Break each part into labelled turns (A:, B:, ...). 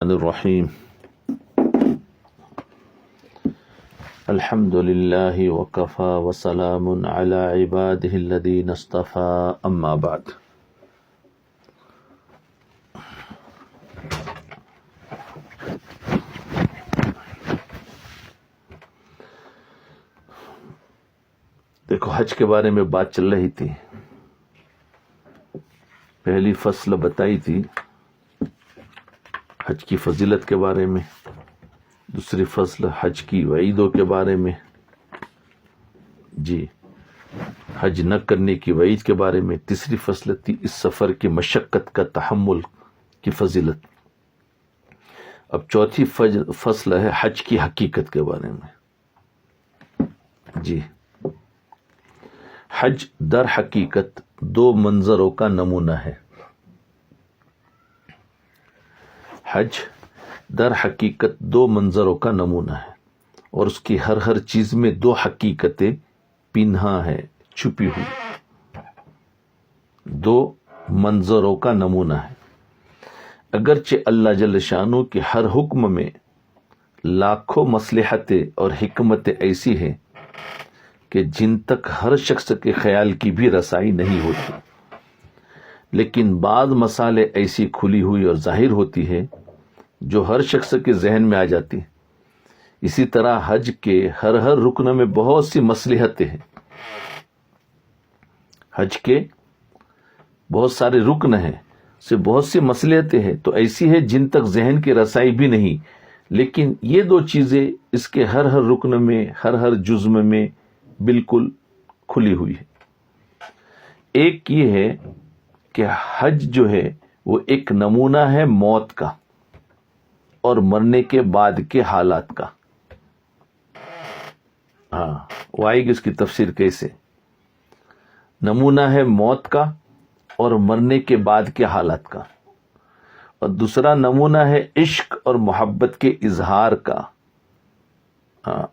A: الرحیم الحمد للہ وکفی وسلام علی عبادہ الذین اصطفی اما بعد۔ دیکھو، حج کے بارے میں بات چل رہی تھی۔ پہلی فصل بتائی تھی حج کی فضیلت کے بارے میں، دوسری فصل حج کی وعیدوں کے بارے میں، حج نہ کرنے کی وعید کے بارے میں، تیسری فصل تھی اس سفر کی مشقت کا تحمل کی فضیلت۔ اب چوتھی فصل ہے حج کی حقیقت کے بارے میں۔ حج در حقیقت دو منظروں کا نمونہ ہے۔ حج در حقیقت دو منظروں کا نمونہ ہے، اور اس کی ہر چیز میں دو حقیقتیں پنہاں ہے، چھپی ہوئی دو منظروں کا نمونہ ہے۔ اگرچہ اللہ جل شانہ کے ہر حکم میں لاکھوں مصلحتیں اور حکمتیں ایسی ہیں کہ جن تک ہر شخص کے خیال کی بھی رسائی نہیں ہوتی، لیکن بعض مسالے ایسی کھلی ہوئی اور ظاہر ہوتی ہے جو ہر شخص کے ذہن میں آ جاتی۔ اسی طرح حج کے ہر رکن میں بہت سی مصلحتیں ہیں۔ حج کے بہت سارے رکن ہیں، سے بہت سی مصلحتیں ہیں تو ایسی ہے جن تک ذہن کی رسائی بھی نہیں، لیکن یہ دو چیزیں اس کے ہر رکن میں، ہر جزم میں بالکل کھلی ہوئی ہے۔ ایک یہ ہے کہ حج جو ہے وہ ایک نمونہ ہے موت کا اور مرنے کے بعد کے حالات کا۔ وہ آئے گی اس کی تفسیر کیسے۔ نمونہ ہے موت کا اور مرنے کے بعد کے حالات کا، اور دوسرا نمونہ ہے عشق اور محبت کے اظہار کا۔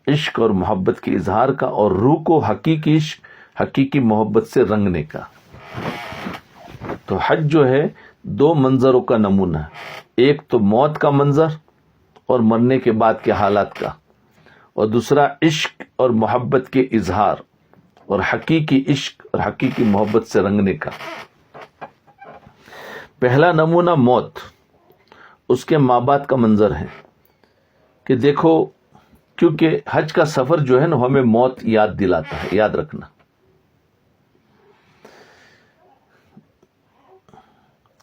A: عشق اور محبت کے اظہار کا، اور روح کو حقیقی عشق، حقیقی محبت سے رنگنے کا۔ تو حج جو ہے دو منظروں کا نمونہ ہے، ایک تو موت کا منظر اور مرنے کے بعد کے حالات کا، اور دوسرا عشق اور محبت کے اظہار اور حقیقی عشق اور حقیقی محبت سے رنگنے کا۔ پہلا نمونہ موت، اس کے ماں باپ کا منظر ہے کہ دیکھو، کیونکہ حج کا سفر جو ہے نا ہمیں موت یاد دلاتا ہے، یاد رکھنا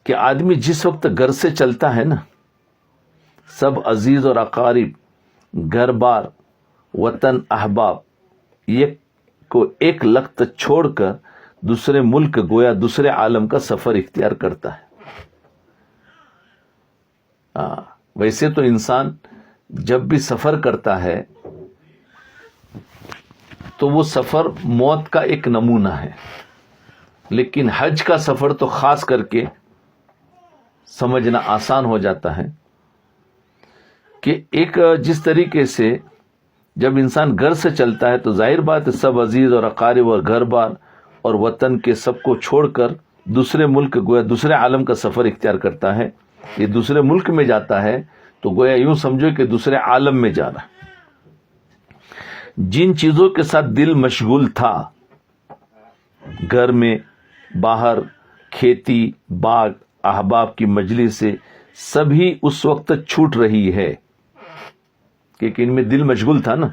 A: کہ آدمی جس وقت گھر سے چلتا ہے نا، سب عزیز اور اقارب، گھر بار، وطن، احباب، یہ کو ایک لخت چھوڑ کر دوسرے ملک، گویا دوسرے عالم کا سفر اختیار کرتا ہے۔ ویسے تو انسان جب بھی سفر کرتا ہے تو وہ سفر موت کا ایک نمونہ ہے، لیکن حج کا سفر تو خاص کر کے سمجھنا آسان ہو جاتا ہے کہ ایک جس طریقے سے جب انسان گھر سے چلتا ہے تو ظاہر بات ہے سب عزیز اور اقارب اور گھر بار اور وطن کے سب کو چھوڑ کر دوسرے ملک، گویا دوسرے عالم کا سفر اختیار کرتا ہے۔ یہ دوسرے ملک میں جاتا ہے تو گویا یوں سمجھو کہ دوسرے عالم میں جا رہا ہے۔ جن چیزوں کے ساتھ دل مشغول تھا، گھر میں، باہر، کھیتی، باغ، احباب کی مجلس سے، سبھی اس وقت چھوٹ رہی ہے، کیونکہ ان میں دل مشغول تھا نا،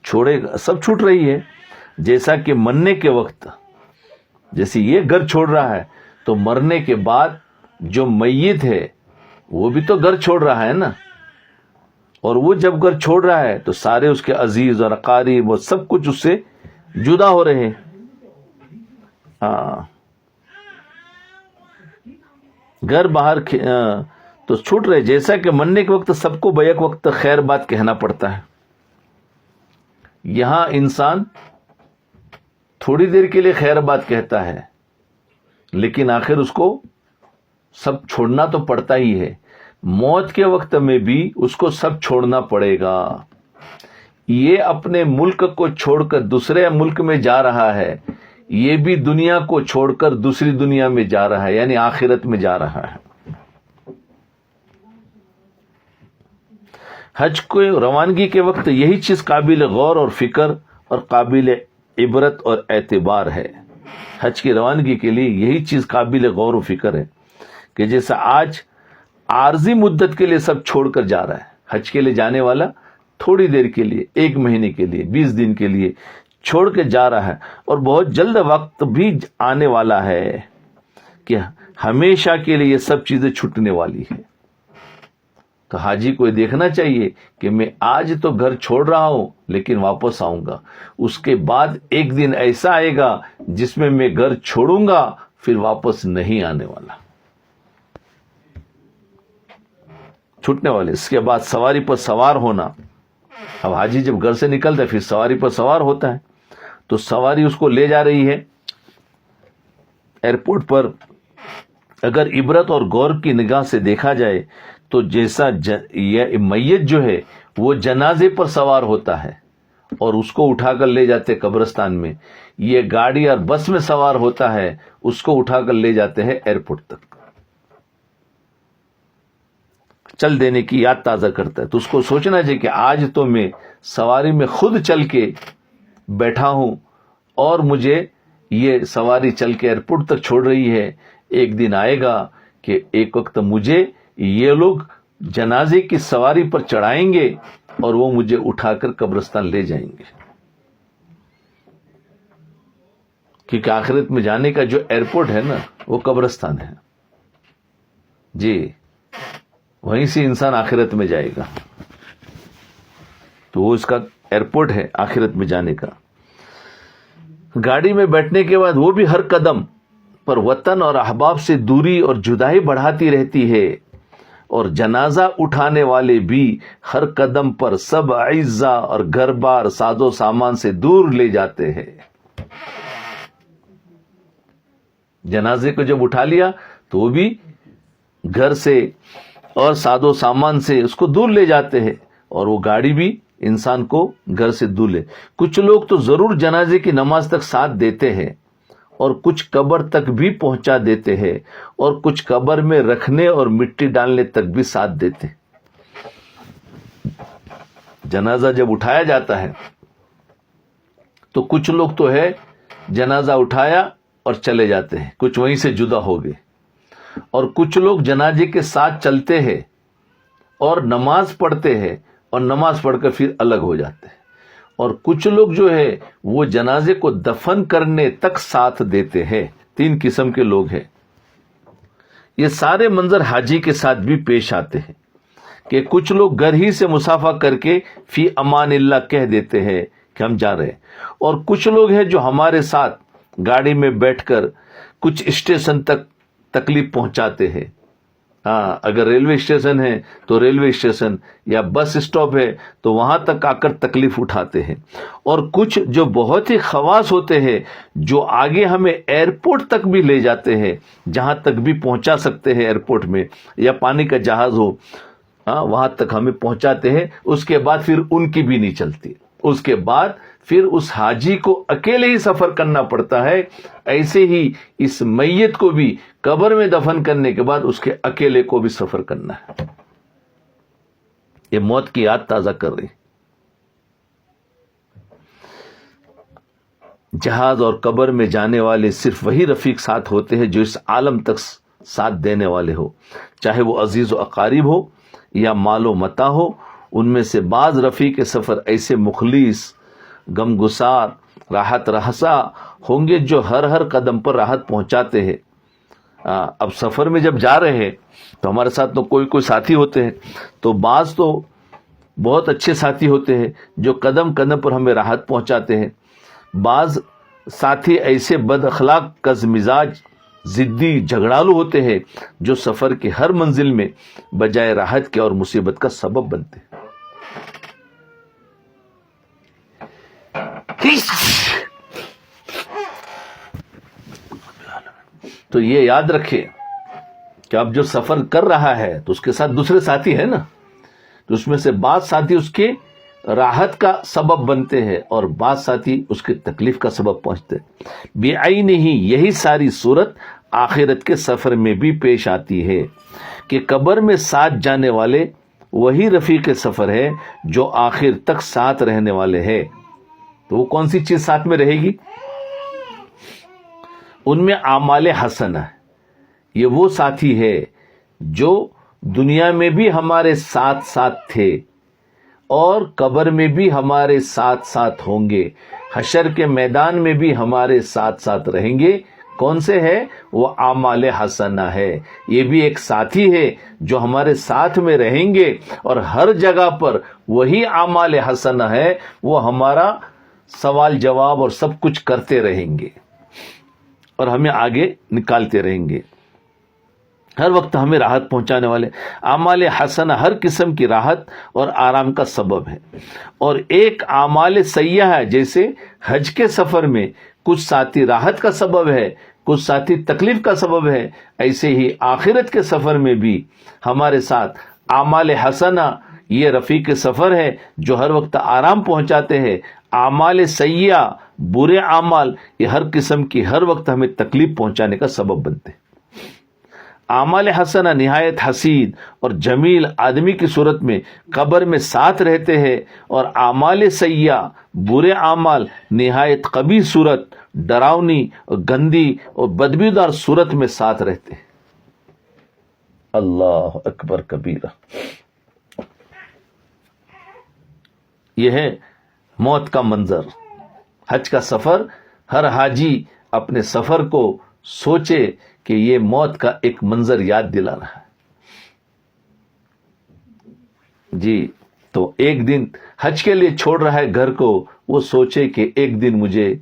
A: چھوڑے گا، سب چھوٹ رہی ہے۔ جیسا کہ مرنے کے وقت، جیسے یہ گھر چھوڑ رہا ہے تو مرنے کے بعد جو میت ہے وہ بھی تو گھر چھوڑ رہا ہے نا، اور وہ جب گھر چھوڑ رہا ہے تو سارے اس کے عزیز اور اقارب وہ سب کچھ اس سے جدا ہو رہے ہیں۔ گھر باہر تو چھوٹ رہے، جیسا کہ مرنے کے وقت سب کو بیک وقت خیر بات کہنا پڑتا ہے۔ یہاں انسان تھوڑی دیر کے لیے خیر بات کہتا ہے، لیکن آخر اس کو سب چھوڑنا تو پڑتا ہی ہے۔ موت کے وقت میں بھی اس کو سب چھوڑنا پڑے گا۔ یہ اپنے ملک کو چھوڑ کر دوسرے ملک میں جا رہا ہے، یہ بھی دنیا کو چھوڑ کر دوسری دنیا میں جا رہا ہے، یعنی آخرت میں جا رہا ہے۔ حج کو روانگی کے وقت یہی چیز قابل غور اور فکر اور قابل عبرت اور اعتبار ہے. حج کی روانگی کے لیے یہی چیز قابل غور و فکر ہے کہ جیسا آج عارضی مدت کے لیے سب چھوڑ کر جا رہا ہے. حج کے لیے جانے والا تھوڑی دیر کے لیے، 1 مہینے کے لیے، 20 دن کے لیے چھوڑ کے جا رہا ہے، اور بہت جلد وقت بھی آنے والا ہے کہ ہمیشہ کے لیے یہ سب چیزیں چھٹنے والی ہے. تو حاجی کو یہ دیکھنا چاہیے کہ میں آج تو گھر چھوڑ رہا ہوں لیکن واپس آؤں گا. اس کے بعد ایک دن ایسا آئے گا جس میں گھر چھوڑوں گا پھر واپس نہیں آنے والا، چھوٹنے والے. اس کے بعد سواری پر سوار ہونا. اب حاجی جب گھر سے نکلتا ہے پھر سواری پر سوار ہوتا ہے، تو سواری اس کو لے جا رہی ہے ایئرپورٹ پر. اگر عبرت اور غور کی نگاہ سے دیکھا جائے تو جیسا یہ میت جو ہے وہ جنازے پر سوار ہوتا ہے اور اس کو اٹھا کر لے جاتے قبرستان میں، یہ گاڑی اور بس میں سوار ہوتا ہے، اس کو اٹھا کر لے جاتے ہیں ایئرپورٹ تک، چل دینے کی یاد تازہ کرتا ہے. تو اس کو سوچنا چاہیے کہ آج تو میں سواری میں خود چل کے بیٹھا ہوں اور مجھے یہ سواری چل کے ایئرپورٹ تک چھوڑ رہی ہے. ایک دن آئے گا کہ ایک وقت مجھے یہ لوگ جنازے کی سواری پر چڑھائیں گے اور وہ مجھے اٹھا کر قبرستان لے جائیں گے، کیونکہ آخرت میں جانے کا جو ایئرپورٹ ہے نا وہ قبرستان ہے. جی، وہیں سے انسان آخرت میں جائے گا، تو وہ اس کا ایئرپورٹ ہے آخرت میں جانے کا. گاڑی میں بیٹھنے کے بعد وہ بھی ہر قدم پر وطن اور احباب سے دوری اور جدائی بڑھاتی رہتی ہے، اور جنازہ اٹھانے والے بھی ہر قدم پر سب اعزا اور گھر بار ساز و سامان سے دور لے جاتے ہیں. جنازے کو جب اٹھا لیا تو وہ بھی گھر سے اور ساز و سامان سے اس کو دور لے جاتے ہیں، اور وہ گاڑی بھی انسان کو گھر سے دور لے. کچھ لوگ تو ضرور جنازے کی نماز تک ساتھ دیتے ہیں، اور کچھ قبر تک بھی پہنچا دیتے ہیں، اور کچھ قبر میں رکھنے اور مٹی ڈالنے تک بھی ساتھ دیتے ہیں. جنازہ جب اٹھایا جاتا ہے تو کچھ لوگ تو ہے جنازہ اٹھایا اور چلے جاتے ہیں، کچھ وہیں سے جدا ہو گئے، اور کچھ لوگ جنازے کے ساتھ چلتے ہیں اور نماز پڑھتے ہیں اور نماز پڑھ کر پھر الگ ہو جاتے ہیں، اور کچھ لوگ جو ہے وہ جنازے کو دفن کرنے تک ساتھ دیتے ہیں. 3 قسم کے لوگ ہیں. یہ سارے منظر حاجی کے ساتھ بھی پیش آتے ہیں کہ کچھ لوگ گھر ہی سے مسافہ کر کے فی امان اللہ کہہ دیتے ہیں کہ ہم جا رہے ہیں، اور کچھ لوگ ہیں جو ہمارے ساتھ گاڑی میں بیٹھ کر کچھ اسٹیشن تک تکلیف پہنچاتے ہیں. ہاں، اگر ریلوے اسٹیشن ہے تو ریلوے اسٹیشن، یا بس اسٹاپ ہے تو وہاں تک آ کر تکلیف اٹھاتے ہیں. اور کچھ جو بہت ہی خواص ہوتے ہیں جو آگے ہمیں ایئرپورٹ تک بھی لے جاتے ہیں، جہاں تک بھی پہنچا سکتے ہیں ایئرپورٹ میں، یا پانی کا جہاز ہو، وہاں تک ہمیں پہنچاتے ہیں. اس کے بعد پھر ان کی بھی نہیں چلتی، اس کے بعد پھر اس حاجی کو اکیلے ہی سفر کرنا پڑتا ہے. ایسے ہی اس میت کو بھی قبر میں دفن کرنے کے بعد اس کے اکیلے کو بھی سفر کرنا ہے. یہ موت کی یاد تازہ کر رہی. جہاز اور قبر میں جانے والے صرف وہی رفیق ساتھ ہوتے ہیں جو اس عالم تک ساتھ دینے والے ہو، چاہے وہ عزیز و اقارب ہو یا مال و متاع ہو. ان میں سے بعض رفیق سفر ایسے مخلص، غمگسار، راحت رہسا ہوں گے جو ہر قدم پر راحت پہنچاتے ہیں. اب سفر میں جب جا رہے ہیں تو ہمارے ساتھ تو کوئی ساتھی ہوتے ہیں، تو بعض تو بہت اچھے ساتھی ہوتے ہیں جو قدم قدم پر ہمیں راحت پہنچاتے ہیں. بعض ساتھی ایسے بد اخلاق، کز مزاج، ضدی، جھگڑالو ہوتے ہیں جو سفر کی ہر منزل میں بجائے راحت کے اور مصیبت کا سبب بنتے ہیں. تو یہ یاد رکھے کہ اب جو سفر کر رہا ہے تو اس کے ساتھ دوسرے ساتھی ہیں نا، تو اس میں سے بعض ساتھی اس کے راحت کا سبب بنتے ہیں اور بعض ساتھی اس کے تکلیف کا سبب پہنچتے ہیں. بعین ہی یہی ساری صورت آخرت کے سفر میں بھی پیش آتی ہے کہ قبر میں ساتھ جانے والے وہی رفیق سفر ہے جو آخر تک ساتھ رہنے والے ہیں. تو وہ کون سی چیز ساتھ میں رہے گی؟ ان میں اعمال حسنہ. یہ وہ ساتھی ہے جو دنیا میں بھی ہمارے ساتھ ساتھ تھے اور قبر میں بھی ہمارے ساتھ ساتھ ہوں گے, حشر کے میدان میں بھی ہمارے ساتھ ساتھ رہیں گے. کون سے ہے؟ وہ اعمال حسنہ ہے. یہ بھی ایک ساتھی ہے جو ہمارے ساتھ میں رہیں گے اور ہر جگہ پر وہی اعمال حسنہ ہے, وہ ہمارا سوال جواب اور سب کچھ کرتے رہیں گے اور ہمیں آگے نکالتے رہیں گے, ہر وقت ہمیں راحت پہنچانے والے. اعمال حسنہ ہر قسم کی راحت اور آرام کا سبب ہے. اور ایک اعمال سیئہ ہے, جیسے حج کے سفر میں کچھ ساتھی راحت کا سبب ہے, کچھ ساتھی تکلیف کا سبب ہے, ایسے ہی آخرت کے سفر میں بھی ہمارے ساتھ اعمال حسنہ یہ رفیق سفر ہے جو ہر وقت آرام پہنچاتے ہیں. اعمال سیئہ برے اعمال یہ ہر قسم کی ہر وقت ہمیں تکلیف پہنچانے کا سبب بنتے ہیں. اعمال حسنہ نہایت حسین اور جمیل آدمی کی صورت میں قبر میں ساتھ رہتے ہیں, اور اعمال سیئہ برے اعمال نہایت قبیح صورت, ڈراؤنی اور گندی اور بدبودار صورت میں ساتھ رہتے ہیں. اللہ اکبر کبیرہ. یہ ہے موت کا منظر. حج کا سفر, ہر حاجی اپنے سفر کو سوچے کہ یہ موت کا ایک منظر یاد دلا رہا ہے. جی, تو ایک دن حج کے لیے چھوڑ رہا ہے گھر کو, وہ سوچے کہ ایک دن مجھے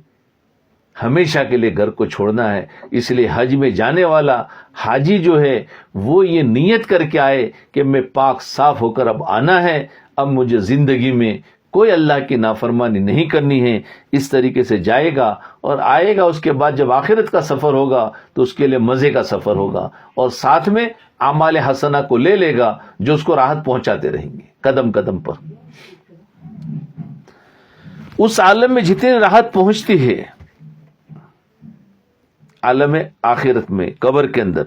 A: ہمیشہ کے لیے گھر کو چھوڑنا ہے. اس لیے حج میں جانے والا حاجی جو ہے وہ یہ نیت کر کے آئے کہ میں پاک صاف ہو کر اب آنا ہے, اب مجھے زندگی میں کوئی اللہ کی نافرمانی نہیں کرنی ہے. اس طریقے سے جائے گا اور آئے گا. اس کے بعد جب آخرت کا سفر ہوگا تو اس کے لیے مزے کا سفر ہوگا, اور ساتھ میں اعمال حسنہ کو لے لے گا جو اس کو راحت پہنچاتے رہیں گے قدم قدم پر. اس عالم میں جتنی راحت پہنچتی ہے عالم آخرت میں, قبر کے اندر,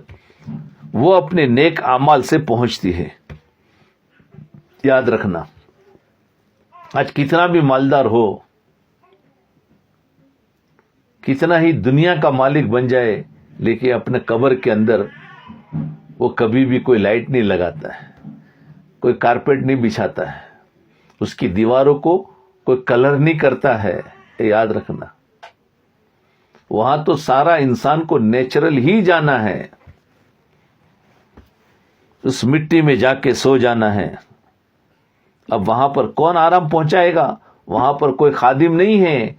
A: وہ اپنے نیک اعمال سے پہنچتی ہے. یاد رکھنا, آج کتنا بھی مالدار ہو, کتنا ہی دنیا کا مالک بن جائے, لیکن اپنے قبر کے اندر وہ کبھی بھی کوئی لائٹ نہیں لگاتا ہے, کوئی کارپیٹ نہیں بچھاتا ہے, اس کی دیواروں کو کوئی کلر نہیں کرتا ہے. یاد رکھنا, وہاں تو سارا انسان کو نیچرل ہی جانا ہے, اس مٹی میں جا کے سو جانا ہے. اب وہاں پر کون آرام پہنچائے گا؟ وہاں پر کوئی خادم نہیں ہے.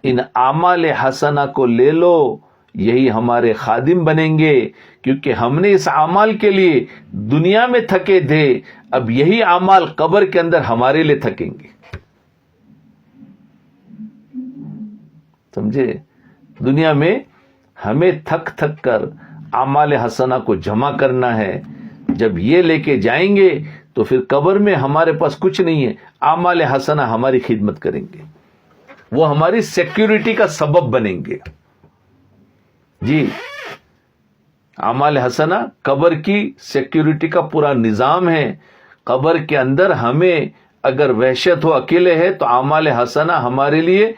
A: ان اعمال حسنہ کو لے لو, یہی ہمارے خادم بنیں گے, کیونکہ ہم نے اس اعمال کے لیے دنیا میں تھکے تھے, اب یہی اعمال قبر کے اندر ہمارے لیے تھکیں گے. سمجھے؟ دنیا میں ہمیں تھک تھک کر اعمال حسنہ کو جمع کرنا ہے. جب یہ لے کے جائیں گے تو پھر قبر میں ہمارے پاس کچھ نہیں ہے. اعمال حسنہ ہماری خدمت کریں گے, وہ ہماری سیکیورٹی کا سبب بنیں گے. جی, اعمال حسنہ قبر کی سیکیورٹی کا پورا نظام ہے. قبر کے اندر ہمیں اگر وحشت ہو, اکیلے ہے, تو اعمال حسنہ ہمارے لیے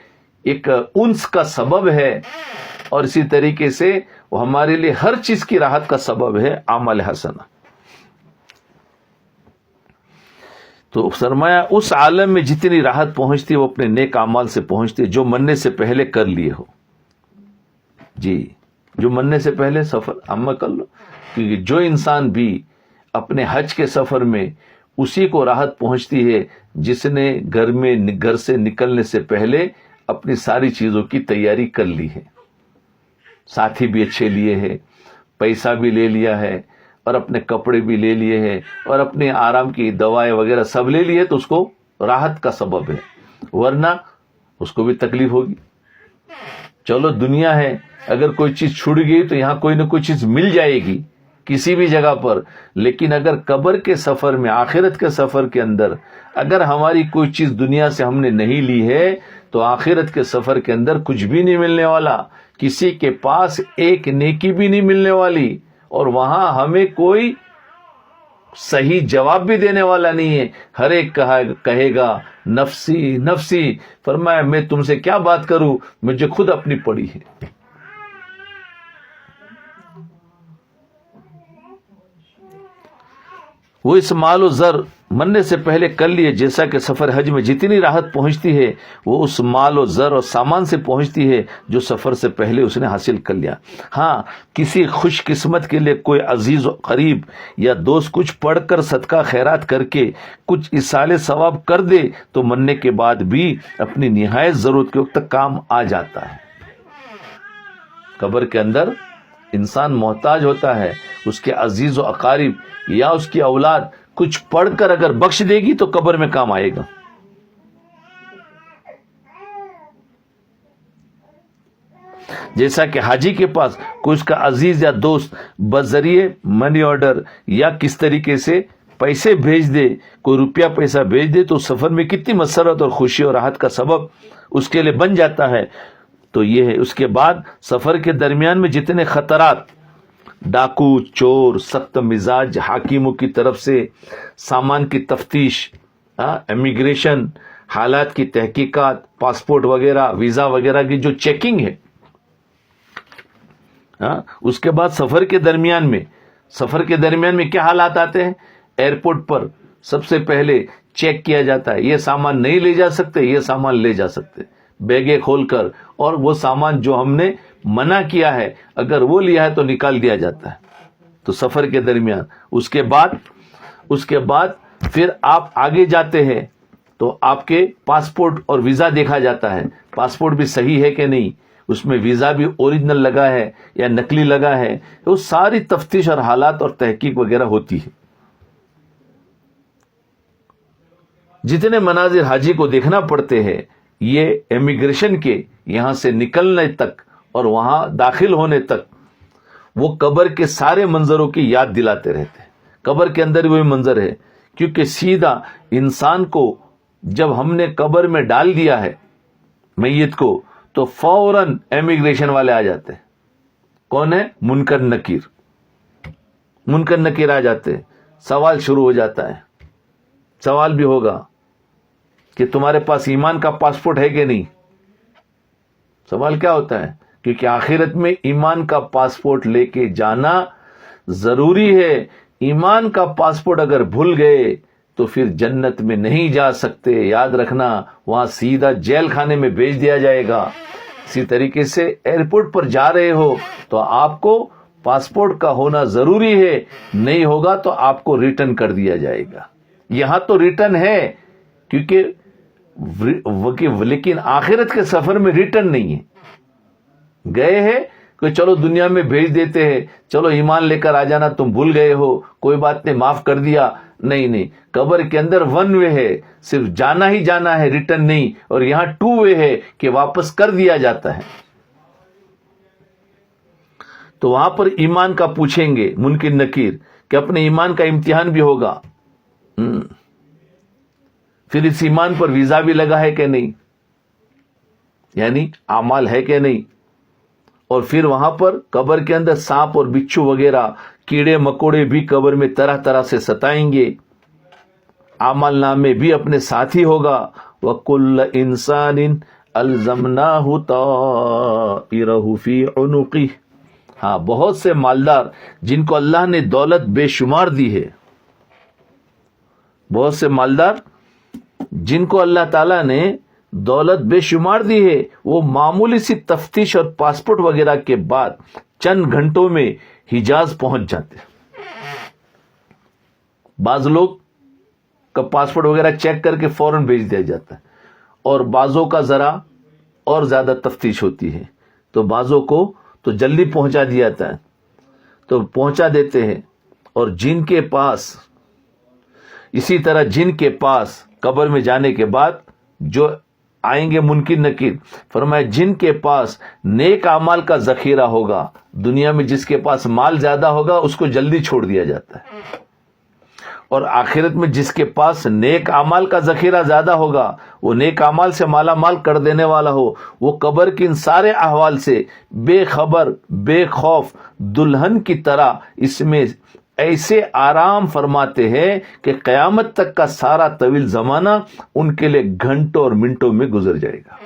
A: ایک انس کا سبب ہے, اور اسی طریقے سے وہ ہمارے لیے ہر چیز کی راحت کا سبب ہے اعمال حسنہ. تو فرمایا اس عالم میں جتنی راحت پہنچتی ہے وہ اپنے نیک اعمال سے پہنچتی ہے جو مرنے سے پہلے کر لیے ہو. جی, جو مرنے سے پہلے سفر عمل کر لو, کیونکہ جو انسان بھی اپنے حج کے سفر میں اسی کو راحت پہنچتی ہے جس نے گھر سے نکلنے سے پہلے اپنی ساری چیزوں کی تیاری کر لی ہے, ساتھی بھی اچھے لیے ہیں, پیسہ بھی لے لیا ہے, اور اپنے کپڑے بھی لے لیے ہیں, اور اپنے آرام کی دوائیں وغیرہ سب لے لیے, تو اس کو راحت کا سبب ہے. ورنہ اس کو بھی تکلیف ہوگی. چلو دنیا ہے, اگر کوئی چیز چھوٹ گئی تو یہاں کوئی نہ کوئی چیز مل جائے گی کسی بھی جگہ پر, لیکن اگر قبر کے سفر میں, آخرت کے سفر کے اندر اگر ہماری کوئی چیز دنیا سے ہم نے نہیں لی ہے تو آخرت کے سفر کے اندر کچھ بھی نہیں ملنے والا, کسی کے پاس ایک نیکی بھی نہیں ملنے والی, اور وہاں ہمیں کوئی صحیح جواب بھی دینے والا نہیں ہے. ہر ایک کہے گا نفسی نفسی. فرمایا میں تم سے کیا بات کروں، مجھے خود اپنی پڑی ہے. وہ اس مال و زر مرنے سے پہلے کر لیے، جیسا کہ سفر حج میں جتنی راحت پہنچتی ہے وہ اس مال و زر اور سامان سے پہنچتی ہے جو سفر سے پہلے اس نے حاصل کر لیا. ہاں، کسی خوش قسمت کے لیے کوئی عزیز و قریب یا دوست کچھ پڑھ کر صدقہ خیرات کر کے کچھ ایصال ثواب کر دے تو مرنے کے بعد بھی اپنی نہایت ضرورت کے وقت تک کام آ جاتا ہے. قبر کے اندر انسان محتاج ہوتا ہے، اس کے عزیز و اقارب یا اس کی اولاد کچھ پڑھ کر اگر بخش دے گی تو قبر میں کام آئے گا. جیسا کہ حاجی کے پاس کوئی اس کا عزیز یا دوست بذریعے منی آرڈر یا کس طریقے سے پیسے بھیج دے، کوئی روپیہ پیسہ بھیج دے تو سفر میں کتنی مسرت اور خوشی اور راحت کا سبب اس کے لیے بن جاتا ہے. تو یہ ہے. اس کے بعد سفر کے درمیان میں جتنے خطرات، ڈاکو، چور، سخت مزاج حاکموں کی طرف سے سامان کی تفتیش، امیگریشن، حالات کی تحقیقات، پاسپورٹ وغیرہ، ویزا وغیرہ کی جو چیکنگ ہے، اس کے بعد سفر کے درمیان میں کیا حالات آتے ہیں. ایئرپورٹ پر سب سے پہلے چیک کیا جاتا ہے، یہ سامان نہیں لے جا سکتے، یہ سامان لے جا سکتے، بیگیں کھول کر، اور وہ سامان جو ہم نے منع کیا ہے اگر وہ لیا ہے تو نکال دیا جاتا ہے. تو سفر کے درمیان اس کے بعد پھر آپ آگے جاتے ہیں تو آپ کے پاسپورٹ اور ویزا دیکھا جاتا ہے. پاسپورٹ بھی صحیح ہے کہ نہیں، اس میں ویزا بھی اوریجنل لگا ہے یا نقلی لگا ہے، وہ ساری تفتیش اور حالات اور تحقیق وغیرہ ہوتی ہے. جتنے مناظر حاجی کو دیکھنا پڑتے ہیں، یہ امیگریشن کے یہاں سے نکلنے تک اور وہاں داخل ہونے تک وہ قبر کے سارے منظروں کی یاد دلاتے رہتے ہیں. قبر کے اندر وہی منظر ہے، کیونکہ سیدھا انسان کو جب ہم نے قبر میں ڈال دیا ہے میت کو تو فوراً امیگریشن والے آ جاتے ہیں. کون ہے؟ منکر نکیر آ جاتے ہیں. سوال شروع ہو جاتا ہے. سوال بھی ہوگا کہ تمہارے پاس ایمان کا پاسپورٹ ہے کہ نہیں. سوال کیا ہوتا ہے؟ کیونکہ آخرت میں ایمان کا پاسپورٹ لے کے جانا ضروری ہے. ایمان کا پاسپورٹ اگر بھول گئے تو پھر جنت میں نہیں جا سکتے. یاد رکھنا، وہاں سیدھا جیل خانے میں بھیج دیا جائے گا. اسی طریقے سے ایئرپورٹ پر جا رہے ہو تو آپ کو پاسپورٹ کا ہونا ضروری ہے، نہیں ہوگا تو آپ کو ریٹرن کر دیا جائے گا. یہاں تو ریٹرن ہے کیونکہ لیکن آخرت کے سفر میں ریٹرن نہیں ہے. گئے ہیں کہ چلو دنیا میں بھیج دیتے ہیں، چلو ایمان لے کر آ جانا، تم بھول گئے ہو، کوئی بات نہیں، معاف کر دیا. نہیں، قبر کے اندر 1 وے ہے، صرف جانا ہی جانا ہے، ریٹرن نہیں. اور یہاں 2 وے ہے کہ واپس کر دیا جاتا ہے. تو وہاں پر ایمان کا پوچھیں گے منکر نکیر کہ اپنے ایمان کا امتحان بھی ہوگا. پھر اس ایمان پر ویزا بھی لگا ہے کہ نہیں، یعنی اعمال ہے کہ نہیں. اور پھر وہاں پر قبر کے اندر سانپ اور بچھو وغیرہ کیڑے مکوڑے بھی قبر میں طرح طرح سے ستائیں گے. اعمال نامے بھی اپنے ساتھ ہی ہوگا. وَكُلَّ إِنسَانٍ أَلْزَمْنَاهُ طَائِرَهُ فِي عُنُقِهِ. ہاں، بہت سے مالدار جن کو اللہ نے دولت بے شمار دی ہے، بہت سے مالدار جن کو اللہ تعالیٰ نے دولت بے شمار دی ہے، وہ معمولی سی تفتیش اور پاسپورٹ وغیرہ کے بعد چند گھنٹوں میں حجاز پہنچ جاتے ہیں. بعض لوگ کا پاسپورٹ وغیرہ چیک کر کے فوراً بھیج دیا جاتا ہے، اور بعضوں کا ذرا اور زیادہ تفتیش ہوتی ہے، تو بعضوں کو تو جلدی پہنچا دیا جاتا ہے، تو پہنچا دیتے ہیں. اور جن کے پاس اسی طرح جن کے پاس قبر میں جانے کے بعد جو آئیں گے منکر نکیر، فرمایا جن کے پاس نیک اعمال کا ذخیرہ ہوگا، دنیا میں جس کے پاس مال زیادہ ہوگا اس کو جلدی چھوڑ دیا جاتا ہے، اور آخرت میں جس کے پاس نیک اعمال کا ذخیرہ زیادہ ہوگا، وہ نیک اعمال سے مالا مال کر دینے والا ہو، وہ قبر کے ان سارے احوال سے بے خبر بے خوف دلہن کی طرح اس میں ایسے آرام فرماتے ہیں کہ قیامت تک کا سارا طویل زمانہ ان کے لیے گھنٹوں اور منٹوں میں گزر جائے گا.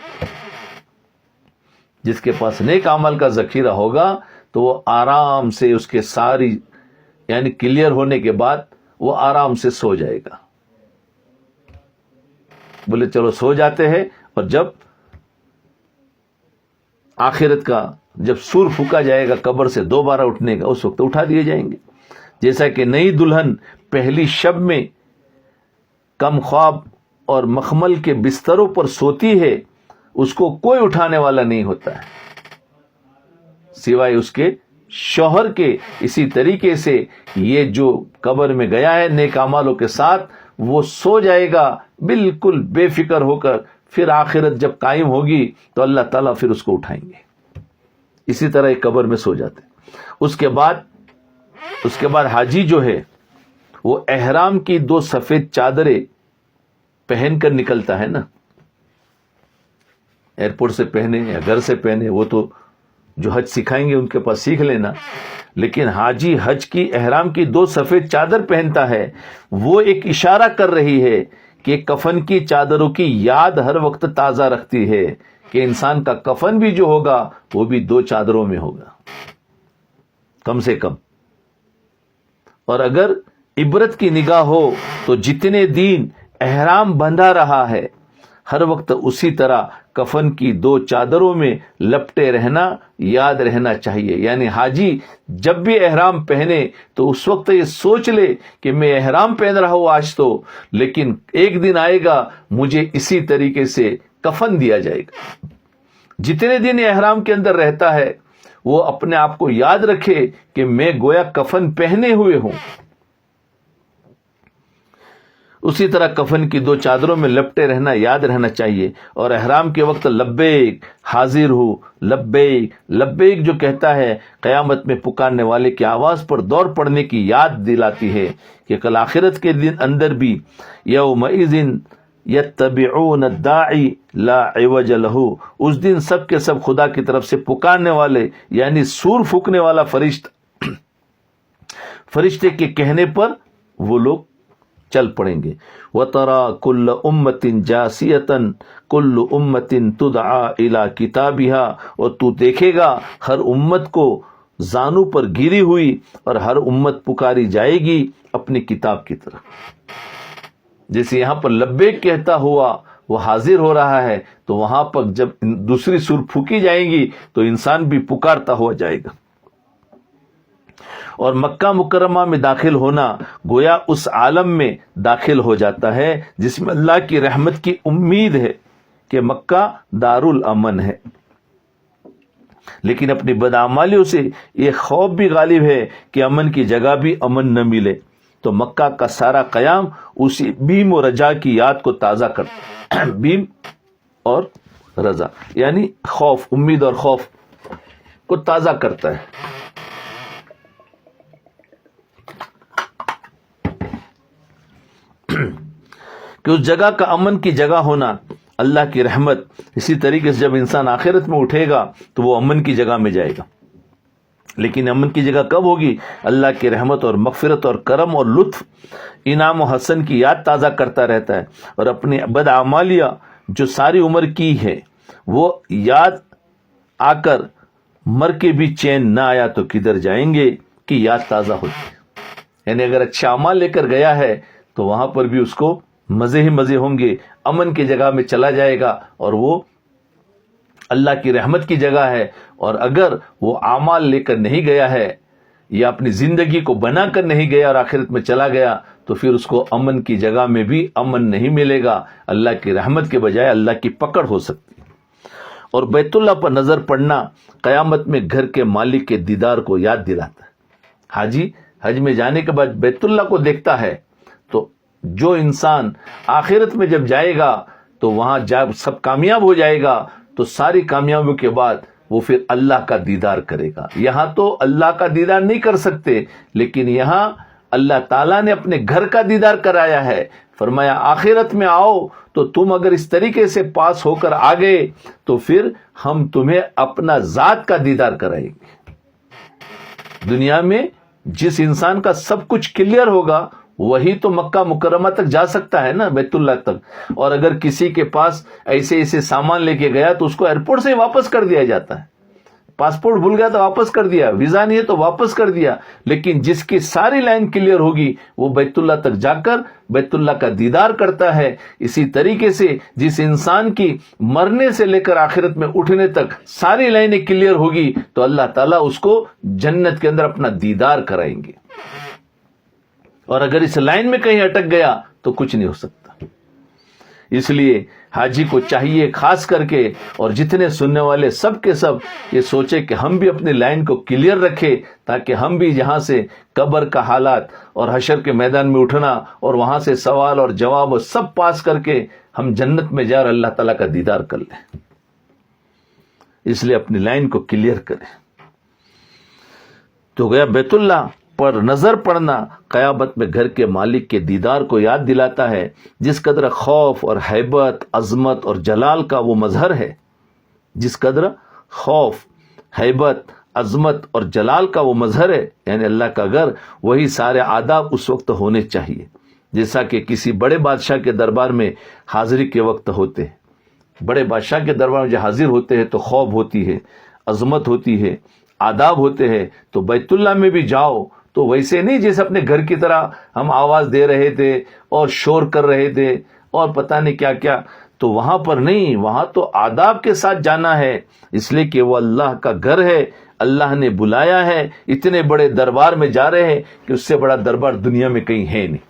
A: جس کے پاس نیک عمل کا ذخیرہ ہوگا تو وہ آرام سے اس کے ساری یعنی کلیئر ہونے کے بعد وہ آرام سے سو جائے گا. بولے چلو سو جاتے ہیں, اور جب آخرت کا جب سور پھونکا جائے گا قبر سے دوبارہ اٹھنے کا, اس وقت اٹھا دیے جائیں گے. جیسا کہ نئی دلہن پہلی شب میں کم خواب اور مخمل کے بستروں پر سوتی ہے, اس کو کوئی اٹھانے والا نہیں ہوتا ہے سوائے اس کے شوہر کے. اسی طریقے سے یہ جو قبر میں گیا ہے نیک اعمالوں کے ساتھ, وہ سو جائے گا بالکل بے فکر ہو کر. پھر آخرت جب قائم ہوگی تو اللہ تعالیٰ پھر اس کو اٹھائیں گے. اسی طرح ایک قبر میں سو جاتے. اس کے بعد حاجی جو ہے وہ احرام کی 2 سفید چادریں پہن کر نکلتا ہے نا, ایئرپورٹ سے پہنے یا گھر سے پہنے, وہ تو جو حج سکھائیں گے ان کے پاس سیکھ لینا. لیکن حاجی حج کی احرام کی 2 سفید چادر پہنتا ہے, وہ ایک اشارہ کر رہی ہے کہ کفن کی چادروں کی یاد ہر وقت تازہ رکھتی ہے کہ انسان کا کفن بھی جو ہوگا وہ بھی 2 چادروں میں ہوگا کم سے کم. اور اگر عبرت کی نگاہ ہو تو جتنے دن احرام بندھا رہا ہے ہر وقت اسی طرح کفن کی 2 چادروں میں لپٹے رہنا یاد رہنا چاہیے. یعنی حاجی جب بھی احرام پہنے تو اس وقت یہ سوچ لے کہ میں احرام پہن رہا ہوں آج تو, لیکن ایک دن آئے گا مجھے اسی طریقے سے کفن دیا جائے گا. جتنے دن احرام کے اندر رہتا ہے وہ اپنے آپ کو یاد رکھے کہ میں گویا کفن پہنے ہوئے ہوں. اسی طرح کفن کی 2 چادروں میں لپٹے رہنا یاد رہنا چاہیے. اور احرام کے وقت لبیک حاضر ہو, لبیک لبیک جو کہتا ہے قیامت میں پکارنے والے کی آواز پر دوڑ پڑنے کی یاد دلاتی ہے کہ کل آخرت کے دن اندر بھی یومئذ یتبعون الداعی لا عوج لہ, اس دن سب کے سب خدا کی طرف سے پکارنے والے یعنی سور پھونکنے والا فرشتے کے کہنے پر وہ لوگ چل پڑیں گے. وَتَرَى كُلَّ أُمَّةٍ جَاسِيَةً كُلُّ أُمَّةٍ تُدْعَى إِلَى كِتَابِهَا, اور تو دیکھے گا ہر امت کو زانو پر گری ہوئی اور ہر امت پکاری جائے گی اپنی کتاب کی طرف. جیسے یہاں پر لبیک کہتا ہوا وہ حاضر ہو رہا ہے, تو وہاں پر جب دوسری سور پھونکی جائیں گی تو انسان بھی پکارتا ہوا جائے گا. اور مکہ مکرمہ میں داخل ہونا گویا اس عالم میں داخل ہو جاتا ہے جس میں اللہ کی رحمت کی امید ہے کہ مکہ دار الامن ہے. لیکن اپنی بدعمالیوں سے یہ خوف بھی غالب ہے کہ امن کی جگہ بھی امن نہ ملے, تو مکہ کا سارا قیام اسی بیم و رجا کی یاد کو تازہ کرتا ہے. بیم اور رضا یعنی خوف, امید اور خوف کو تازہ کرتا ہے. کہ اس جگہ کا امن کی جگہ ہونا اللہ کی رحمت. اسی طریقے سے جب انسان آخرت میں اٹھے گا تو وہ امن کی جگہ میں جائے گا. لیکن امن کی جگہ کب ہوگی؟ اللہ کی رحمت اور مغفرت اور کرم اور لطف انعام و حسن کی یاد تازہ کرتا رہتا ہے, اور اپنی بدعمالیاں جو ساری عمر کی ہے وہ یاد آ کر مر کے بھی چین نہ آیا تو کدھر جائیں گے کہ یاد تازہ ہوتی ہے. یعنی اگر اچھا اعمال لے کر گیا ہے تو وہاں پر بھی اس کو مزے ہی مزے ہوں گے, امن کی جگہ میں چلا جائے گا اور وہ اللہ کی رحمت کی جگہ ہے. اور اگر وہ اعمال لے کر نہیں گیا ہے یا اپنی زندگی کو بنا کر نہیں گیا اور آخرت میں چلا گیا تو پھر اس کو امن کی جگہ میں بھی امن نہیں ملے گا, اللہ کی رحمت کے بجائے اللہ کی پکڑ ہو سکتی. اور بیت اللہ پر نظر پڑنا قیامت میں گھر کے مالک کے دیدار کو یاد دلاتا ہے. حاجی حج میں جانے کے بعد بیت اللہ کو دیکھتا ہے تو جو انسان آخرت میں جب جائے گا تو وہاں جب سب کامیاب ہو جائے گا تو ساری کامیابیوں کے بعد وہ پھر اللہ کا دیدار کرے گا. یہاں تو اللہ کا دیدار نہیں کر سکتے, لیکن یہاں اللہ تعالیٰ نے اپنے گھر کا دیدار کرایا ہے. فرمایا آخرت میں آؤ تو تم اگر اس طریقے سے پاس ہو کر آ گئے تو پھر ہم تمہیں اپنا ذات کا دیدار کرائیں گے. دنیا میں جس انسان کا سب کچھ کلیئر ہوگا وہی تو مکہ مکرمہ تک جا سکتا ہے نا، بیت اللہ تک. اور اگر کسی کے پاس ایسے سامان لے کے گیا تو اس کو ایئرپورٹ سے واپس کر دیا جاتا ہے. پاسپورٹ بھول گیا تو واپس کر دیا، ویزا نہیں ہے تو واپس کر دیا. لیکن جس کی ساری لائن کلیئر ہوگی وہ بیت اللہ تک جا کر بیت اللہ کا دیدار کرتا ہے. اسی طریقے سے جس انسان کی مرنے سے لے کر آخرت میں اٹھنے تک ساری لائنیں کلیئر ہوگی تو اللہ تعالیٰ اس کو جنت کے اندر اپنا دیدار کرائیں گے. اور اگر اس لائن میں کہیں اٹک گیا تو کچھ نہیں ہو سکتا. اس لیے حاجی کو چاہیے خاص کر کے، اور جتنے سننے والے سب کے سب یہ سوچے کہ ہم بھی اپنی لائن کو کلیئر رکھے، تاکہ ہم بھی یہاں سے قبر کا حالات اور حشر کے میدان میں اٹھنا اور وہاں سے سوال اور جواب اور سب پاس کر کے ہم جنت میں جا اور اللہ تعالیٰ کا دیدار کر لیں. اس لیے اپنی لائن کو کلیئر کریں. تو گیا بیت اللہ پر نظر پڑنا قیامت میں گھر کے مالک کے دیدار کو یاد دلاتا ہے. جس قدر خوف اور ہیبت، عظمت اور جلال کا وہ مظہر ہے، جس قدر خوف، ہیبت، عظمت اور جلال کا وہ مظہر ہے، یعنی اللہ کا گھر، وہی سارے آداب اس وقت ہونے چاہیے جیسا کہ کسی بڑے بادشاہ کے دربار میں حاضری کے وقت ہوتے ہیں. بڑے بادشاہ کے دربار میں جو حاضر ہوتے ہیں تو خوف ہوتی ہے، عظمت ہوتی ہے، آداب ہوتے ہیں. تو بیت اللہ میں بھی جاؤ تو ویسے نہیں جیسے اپنے گھر کی طرح ہم آواز دے رہے تھے اور شور کر رہے تھے اور پتہ نہیں کیا کیا. تو وہاں پر نہیں، وہاں تو آداب کے ساتھ جانا ہے، اس لیے کہ وہ اللہ کا گھر ہے، اللہ نے بلایا ہے. اتنے بڑے دربار میں جا رہے ہیں کہ اس سے بڑا دربار دنیا میں کہیں ہے نہیں.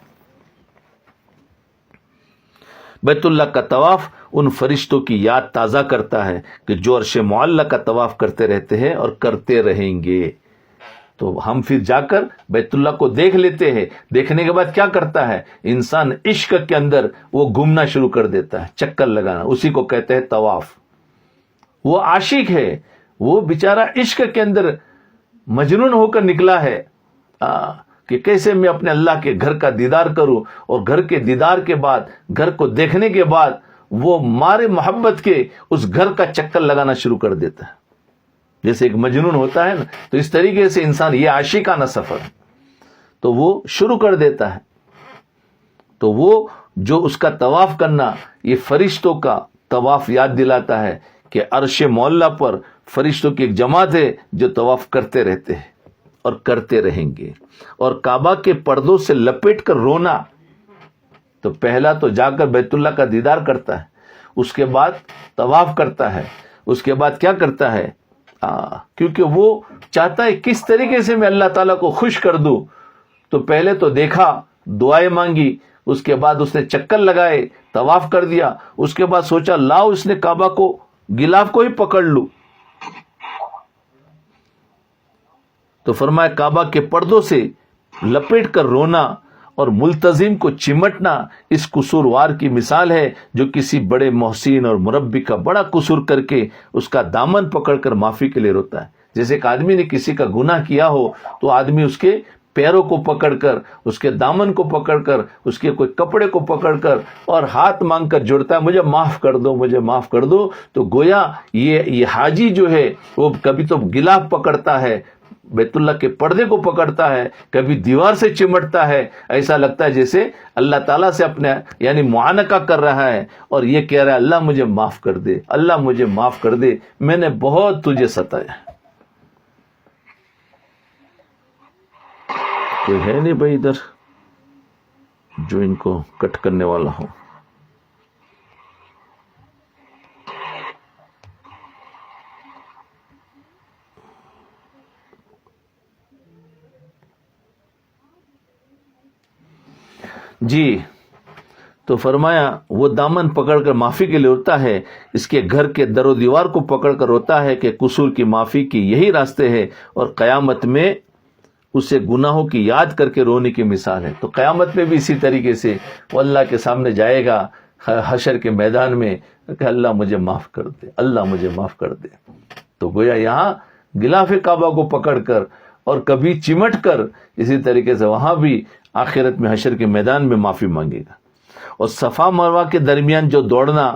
A: بیت اللہ کا طواف ان فرشتوں کی یاد تازہ کرتا ہے کہ جو عرش معلی کا طواف کرتے رہتے ہیں اور کرتے رہیں گے. تو ہم پھر جا کر بیت اللہ کو دیکھ لیتے ہیں. دیکھنے کے بعد کیا کرتا ہے انسان؟ عشق کے اندر وہ گھومنا شروع کر دیتا ہے، چکر لگانا، اسی کو کہتے ہیں طواف. وہ عاشق ہے، وہ بیچارہ عشق کے اندر مجنون ہو کر نکلا ہے کہ کیسے میں اپنے اللہ کے گھر کا دیدار کروں. اور گھر کے دیدار کے بعد، گھر کو دیکھنے کے بعد وہ مارے محبت کے اس گھر کا چکر لگانا شروع کر دیتا ہے جیسے ایک مجنون ہوتا ہے نا. تو اس طریقے سے انسان، یہ عاشقانہ سفر تو وہ شروع کر دیتا ہے. تو وہ جو اس کا طواف کرنا، یہ فرشتوں کا طواف یاد دلاتا ہے کہ عرش معلی پر فرشتوں کی ایک جماعت ہے جو طواف کرتے رہتے ہیں اور کرتے رہیں گے. اور کعبہ کے پردوں سے لپیٹ کر رونا. تو پہلا تو جا کر بیت اللہ کا دیدار کرتا ہے، اس کے بعد طواف کرتا ہے، اس کے بعد کیا کرتا ہے کیونکہ وہ چاہتا ہے کس طریقے سے میں اللہ تعالیٰ کو خوش کر دوں. تو پہلے تو دیکھا، دعائیں مانگی، اس کے بعد اس نے چکر لگائے، طواف کر دیا. اس کے بعد سوچا لاؤ اس نے کعبہ کو، غلاف کو ہی پکڑ لوں. تو فرمایا کعبہ کے پردوں سے لپیٹ کر رونا اور ملتزم کو چمٹنا اس قصوروار کی مثال ہے جو کسی بڑے محسن اور مربی کا بڑا قصور کر کے اس کا دامن پکڑ کر معافی کے لیے روتا ہے. جیسے ایک آدمی نے کسی کا گناہ کیا ہو تو آدمی اس کے پیروں کو پکڑ کر، اس کے دامن کو پکڑ کر، اس کے کوئی کپڑے کو پکڑ کر اور ہاتھ مانگ کر جوڑتا ہے، مجھے معاف کر دو، مجھے معاف کر دو. تو گویا یہ حاجی جو ہے وہ کبھی تو غلاف پکڑتا ہے، بیت اللہ کے پردے کو پکڑتا ہے، کبھی دیوار سے چمٹتا ہے. ایسا لگتا ہے جیسے اللہ تعالیٰ سے اپنے یعنی معانقہ کر رہا ہے اور یہ کہہ رہا ہے اللہ مجھے معاف کر دے، اللہ مجھے معاف کر دے، میں نے بہت تجھے ستایا. کوئی ہے نہیں بھائی ادھر جو ان کو کٹ کرنے والا ہو. جی تو فرمایا وہ دامن پکڑ کر معافی کے لیے روتا ہے، اس کے گھر کے در و دیوار کو پکڑ کر روتا ہے کہ قصور کی معافی کی یہی راستے ہیں، اور قیامت میں اسے گناہوں کی یاد کر کے رونے کی مثال ہے. تو قیامت میں بھی اسی طریقے سے وہ اللہ کے سامنے جائے گا حشر کے میدان میں کہ اللہ مجھے معاف کر دے، اللہ مجھے معاف کر دے. تو گویا یہاں غلاف کعبہ کو پکڑ کر اور کبھی چمٹ کر، اسی طریقے سے وہاں بھی آخرت میں حشر کے میدان میں معافی مانگے گا. اور صفا مروہ کے درمیان جو دوڑنا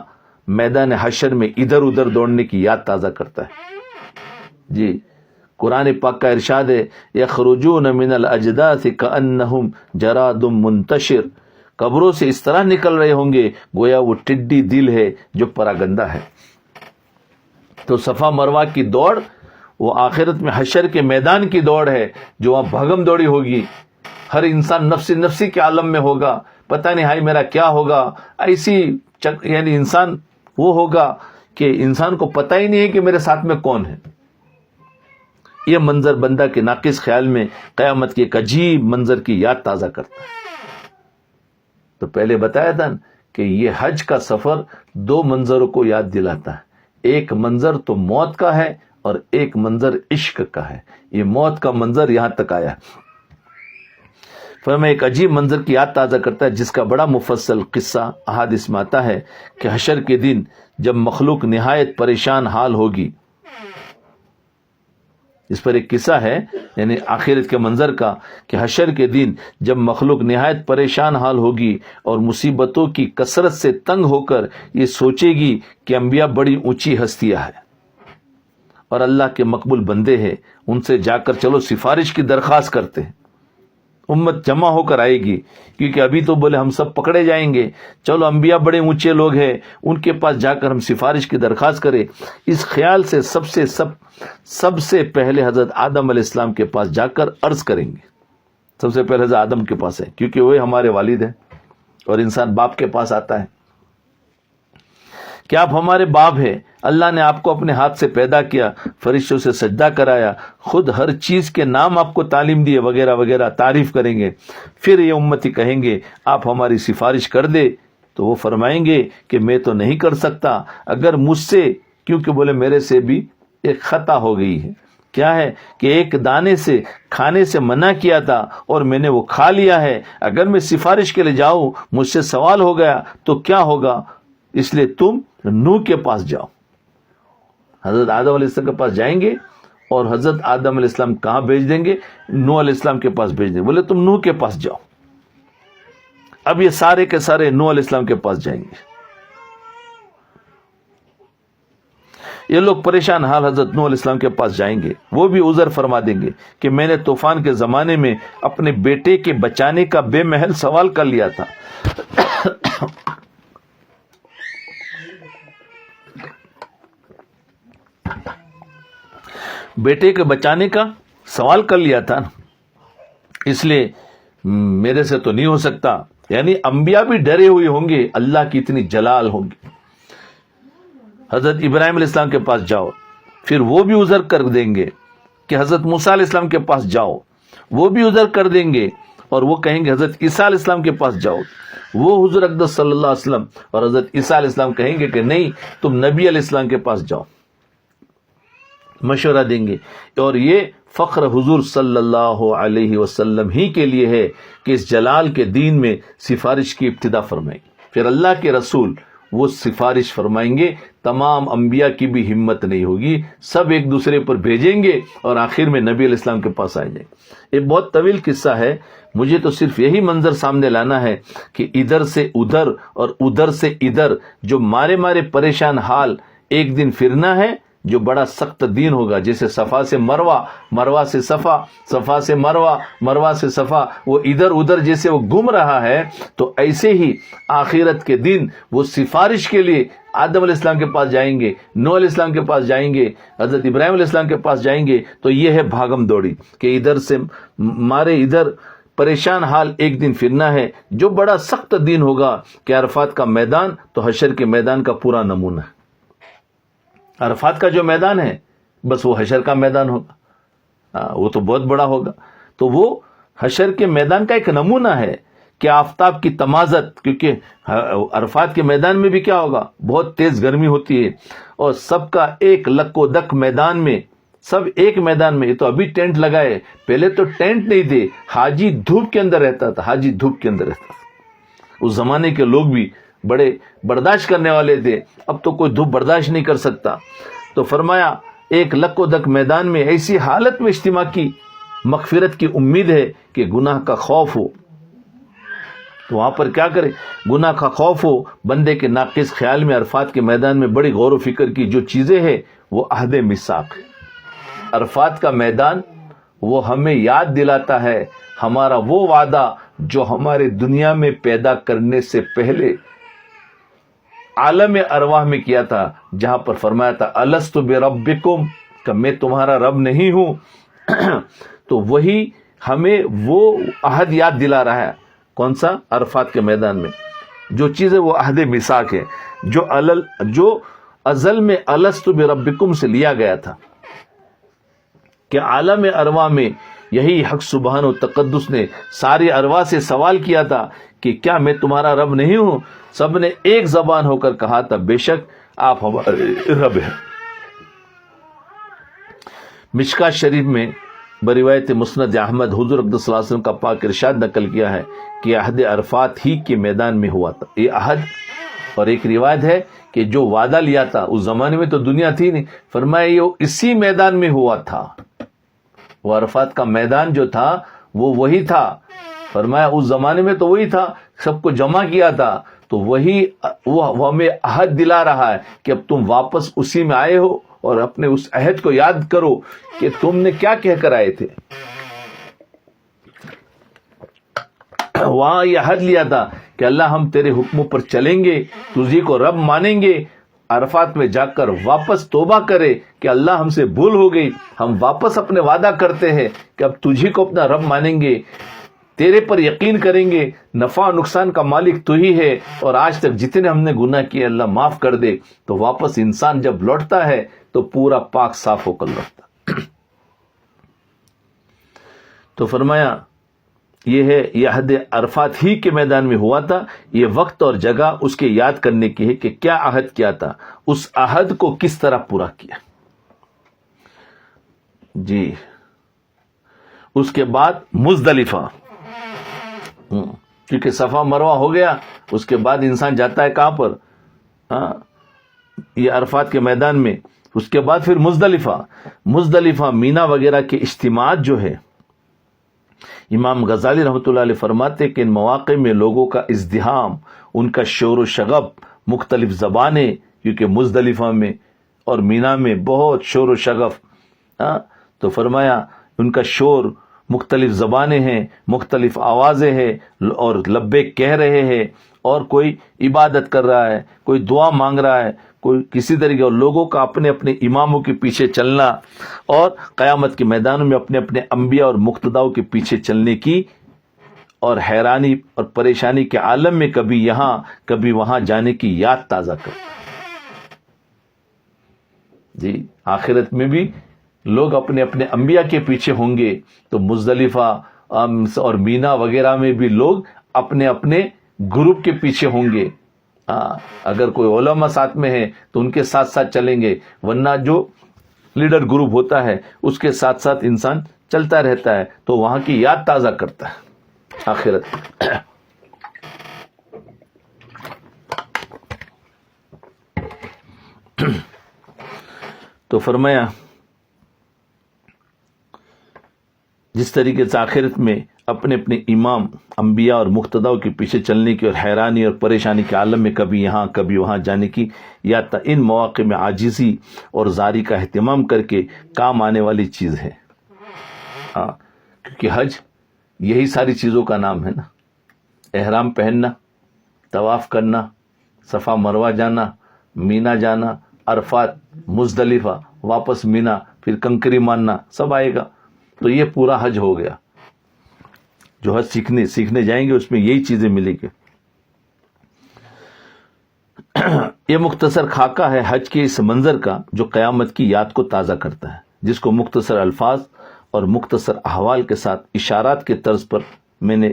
A: میدان حشر میں ادھر ادھر دوڑنے کی یاد تازہ کرتا ہے. جی قرآن پاک کا ارشاد ہے یخرجون من الاجداث کأنہم جراد منتشر، قبروں سے اس طرح نکل رہے ہوں گے گویا وہ ٹڈی دل ہے جو پراگندہ ہے۔ تو صفا مروہ کی دوڑ وہ آخرت میں حشر کے میدان کی دوڑ ہے، جو وہاں بھگم دوڑی ہوگی، ہر انسان نفسی کے عالم میں ہوگا، پتہ نہیں ہائی میرا کیا ہوگا، ایسی یعنی انسان وہ ہوگا کہ انسان کو پتہ ہی نہیں ہے کہ میرے ساتھ میں کون ہے۔ یہ منظر بندہ کے ناقص خیال میں قیامت کی ایک عجیب منظر کی یاد تازہ کرتا ہے۔ تو پہلے بتایا تھا کہ یہ حج کا سفر دو منظروں کو یاد دلاتا ہے، ایک منظر تو موت کا ہے اور ایک منظر عشق کا ہے۔ یہ موت کا منظر یہاں تک آیا، فرمایا ایک عجیب منظر کی یاد تازہ کرتا ہے جس کا بڑا مفصل قصہ احادیث میں آتا ہے کہ حشر کے دن جب مخلوق نہایت پریشان حال ہوگی، اس پر ایک قصہ ہے یعنی آخرت کے منظر کا کہ حشر کے دن جب مخلوق نہایت پریشان حال ہوگی اور مصیبتوں کی کثرت سے تنگ ہو کر یہ سوچے گی کہ انبیاء بڑی اونچی ہستیاں ہیں اور اللہ کے مقبول بندے ہیں، ان سے جا کر چلو سفارش کی درخواست کرتے ہیں۔ امت جمع ہو کر آئے گی کیونکہ ابھی تو بولے ہم سب پکڑے جائیں گے، چلو انبیاء بڑے اونچے لوگ ہیں، ان کے پاس جا کر ہم سفارش کی درخواست کریں۔ اس خیال سے سب سے پہلے حضرت آدم علیہ السلام کے پاس جا کر عرض کریں گے۔ سب سے پہلے حضرت آدم کے پاس ہے کیونکہ وہ ہمارے والد ہیں، اور انسان باپ کے پاس آتا ہے کہ آپ ہمارے باپ ہیں، اللہ نے آپ کو اپنے ہاتھ سے پیدا کیا، فرشتوں سے سجدہ کرایا، خود ہر چیز کے نام آپ کو تعلیم دیے وغیرہ وغیرہ تعریف کریں گے۔ پھر یہ امتی کہیں گے آپ ہماری سفارش کر دے، تو وہ فرمائیں گے کہ میں تو نہیں کر سکتا، اگر مجھ سے، کیونکہ بولے میرے سے بھی ایک خطا ہو گئی ہے۔ کیا ہے کہ ایک دانے سے کھانے سے منع کیا تھا اور میں نے وہ کھا لیا ہے، اگر میں سفارش کے لیے جاؤں مجھ سے سوال ہو گیا تو کیا ہوگا، اس لیے تم نوح کے پاس جاؤ۔ حضرت آدم علیہ السلام کے پاس جائیں گے اور حضرت آدم علیہ السلام کہاں بھیج دیں گے؟ نوح علیہ السلام کے پاس بھیج دیں گے، بولے تم نوح کے پاس جاؤ۔ اب یہ سارے کے سارے نوح علیہ السلام کے پاس جائیں گے۔ یہ لوگ پریشان حال حضرت نوح علیہ السلام کے پاس جائیں گے، وہ بھی عذر فرما دیں گے کہ میں نے طوفان کے زمانے میں اپنے بیٹے کے بچانے کا بے محل سوال کر لیا تھا، بیٹے کے بچانے کا سوال کر لیا تھا، اس لیے میرے سے تو نہیں ہو سکتا۔ یعنی انبیاء بھی ڈرے ہوئے ہوں گے، اللہ کی اتنی جلال ہوگی۔ حضرت ابراہیم علیہ السلام کے پاس جاؤ، پھر وہ بھی عذر کر دیں گے کہ حضرت موسیٰ علیہ السلام کے پاس جاؤ، وہ بھی عذر کر دیں گے، اور وہ کہیں گے حضرت عیسیٰ علیہ السلام کے پاس جاؤ، وہ حضور اقدس صلی اللہ علیہ وسلم اور حضرت عیسیٰ علیہ السلام کہیں گے کہ نہیں تم نبی علیہ السلام کے پاس جاؤ، مشورہ دیں گے۔ اور یہ فخر حضور صلی اللہ علیہ وسلم ہی کے لیے ہے کہ اس جلال کے دین میں سفارش کی ابتدا فرمائیں، پھر اللہ کے رسول وہ سفارش فرمائیں گے، تمام انبیاء کی بھی ہمت نہیں ہوگی، سب ایک دوسرے پر بھیجیں گے اور آخر میں نبی علیہ السلام کے پاس آ جائیں۔ یہ بہت طویل قصہ ہے، مجھے تو صرف یہی منظر سامنے لانا ہے کہ ادھر سے ادھر اور ادھر سے ادھر جو مارے پریشان حال ایک دن پھرنا ہے جو بڑا سخت دین ہوگا، جیسے صفا سے مروہ، مروہ سے صفا، صفا سے مروہ، مروہ سے صفا، وہ ادھر ادھر جیسے وہ گم رہا ہے، تو ایسے ہی آخرت کے دن وہ سفارش کے لیے آدم علیہ السلام کے پاس جائیں گے، نوح علیہ السلام کے پاس جائیں گے، حضرت ابراہیم علیہ السلام کے پاس جائیں گے۔ تو یہ ہے بھاگم دوڑی کہ ادھر سے مارے ادھر پریشان حال ایک دن پھرنا ہے، جو بڑا سخت دن ہوگا کہ عرفات کا میدان تو حشر کے میدان کا پورا نمونہ ہے۔ عرفات کا جو میدان ہے بس وہ حشر کا میدان ہوگا، وہ تو بہت بڑا ہوگا۔ تو وہ حشر کے میدان کا ایک نمونہ ہے کہ آفتاب کی تمازت، کیونکہ عرفات کے میدان میں بھی کیا ہوگا، بہت تیز گرمی ہوتی ہے، اور سب کا ایک لک و دک میدان میں، سب ایک میدان میں۔ یہ تو ابھی ٹینٹ لگائے، پہلے تو ٹینٹ نہیں تھے، حاجی دھوپ کے اندر رہتا تھا، حاجی دھوپ کے اندر رہتا تھا۔ اس زمانے کے لوگ بھی بڑے برداشت کرنے والے تھے، اب تو کوئی دھوپ برداشت نہیں کر سکتا۔ تو فرمایا ایک لک و دک میدان میں ایسی حالت میں اجتماع کی، مغفرت کی امید ہے کہ گناہ کا خوف ہو، تو وہاں پر کیا کرے، گناہ کا خوف ہو، بندے کے ناقص خیال میں عرفات کے میدان میں بڑی غور و فکر کی جو چیزیں ہیں وہ عہد میثاق ہے۔ عرفات کا میدان وہ ہمیں یاد دلاتا ہے ہمارا وہ وعدہ جو ہمارے دنیا میں پیدا کرنے سے پہلے عالم ارواح میں کیا تھا، جہاں پر فرمایا تھا الست بربکم، کہ میں تمہارا رب نہیں ہوں۔ تو وہی ہمیں وہ عہد یاد دلا رہا ہے، کون سا؟ عرفات کے میدان میں جو چیز ہے وہ عہد میثاق ہے، جو ازل میں الست بربکم سے لیا گیا تھا، کہ عالم ارواح میں یہی حق سبحانہ و تقدس نے ساری ارواح سے سوال کیا تھا کہ کیا میں تمہارا رب نہیں ہوں؟ سب نے ایک زبان ہو کر کہا تھا بے شک آپ ہمارے رب ہیں۔ مشکات شریف میں بروایت مسند احمد حضور اقدس صلی اللہ علیہ وسلم کا پاک ارشاد نقل کیا ہے کہ عہد عرفات ہی کے میدان میں ہوا تھا یہ عہد۔ اور ایک روایت ہے کہ جو وعدہ لیا تھا اس زمانے میں تو دنیا تھی نہیں، فرمایا یہ اسی میدان میں ہوا تھا، وہ عرفات کا میدان جو تھا وہ وہی تھا، فرمایا اس زمانے میں تو وہی تھا، سب کو جمع کیا تھا، تو وہی وہ ہمیں عہد دلا رہا ہے کہ اب تم واپس اسی میں آئے ہو اور اپنے اس عہد کو یاد کرو کہ تم نے کیا کہہ کر آئے تھے۔ وہاں یہ عہد لیا تھا کہ اللہ ہم تیرے حکموں پر چلیں گے، تجھی کو رب مانیں گے۔ عرفات میں جا کر واپس توبہ کرے کہ اللہ ہم سے بھول ہو گئی، ہم واپس اپنے وعدہ کرتے ہیں کہ اب تجھی کو اپنا رب مانیں گے، تیرے پر یقین کریں گے، نفع و نقصان کا مالک تو ہی ہے، اور آج تک جتنے ہم نے گناہ کیے اللہ معاف کر دے۔ تو واپس انسان جب لوٹتا ہے تو پورا پاک صاف ہو کر لوٹتا۔ تو فرمایا یہ عہد عرفات ہی کے میدان میں ہوا تھا، یہ وقت اور جگہ اس کے یاد کرنے کی ہے کہ کیا عہد کیا تھا، اس عہد کو کس طرح پورا کیا۔ جی اس کے بعد مزدلفہ، کیونکہ صفا مروہ ہو گیا، اس کے بعد انسان جاتا ہے کہاں پر؟ یہ عرفات کے میدان میں۔ اس کے بعد پھر مزدلفہ مینا وغیرہ کے اجتماعات جو ہے، امام غزالی رحمۃ اللہ علیہ فرماتے کہ ان مواقع میں لوگوں کا ازدحام، ان کا شور و شغب، مختلف زبانیں، کیونکہ مزدلفہ میں اور مینا میں بہت شور و شغف، تو فرمایا ان کا شور، مختلف زبانیں ہیں، مختلف آوازیں ہیں، اور لبیک کہہ رہے ہیں، اور کوئی عبادت کر رہا ہے، کوئی دعا مانگ رہا ہے، کوئی کسی طریقے، اور لوگوں کا اپنے اپنے اماموں کے پیچھے چلنا، اور قیامت کے میدانوں میں اپنے اپنے انبیاء اور مقتداؤں کے پیچھے چلنے کی، اور حیرانی اور پریشانی کے عالم میں کبھی یہاں کبھی وہاں جانے کی یاد تازہ کرتا۔ جی آخرت میں بھی لوگ اپنے اپنے انبیاء کے پیچھے ہوں گے، تو مزدلفہ اور مینا وغیرہ میں بھی لوگ اپنے اپنے گروپ کے پیچھے ہوں گے۔ اگر کوئی علماء ساتھ میں ہے تو ان کے ساتھ ساتھ چلیں گے، ورنہ جو لیڈر گروپ ہوتا ہے اس کے ساتھ ساتھ انسان چلتا رہتا ہے، تو وہاں کی یاد تازہ کرتا ہے آخرت۔ تو فرمایا جس طریقے سے آخرت میں اپنے اپنے امام انبیاء اور مقتداؤں کے پیچھے چلنے کی اور حیرانی اور پریشانی کے عالم میں کبھی یہاں کبھی وہاں جانے کی یاد تھا، ان مواقع میں عاجزی اور زاری کا اہتمام کر کے کام آنے والی چیز ہے۔ کیونکہ حج یہی ساری چیزوں کا نام ہے نا، احرام پہننا، طواف کرنا، صفا مروہ جانا، مینا جانا، عرفات، مزدلفہ، واپس مینا، پھر کنکری ماننا، سب آئے گا۔ تو یہ پورا حج ہو گیا۔ جو حج سیکھنے جائیں گے اس میں یہی چیزیں ملیں گی۔ یہ مختصر خاکہ ہے حج کے اس منظر کا جو قیامت کی یاد کو تازہ کرتا ہے، جس کو مختصر الفاظ اور مختصر احوال کے ساتھ اشارات کے طرز پر میں نے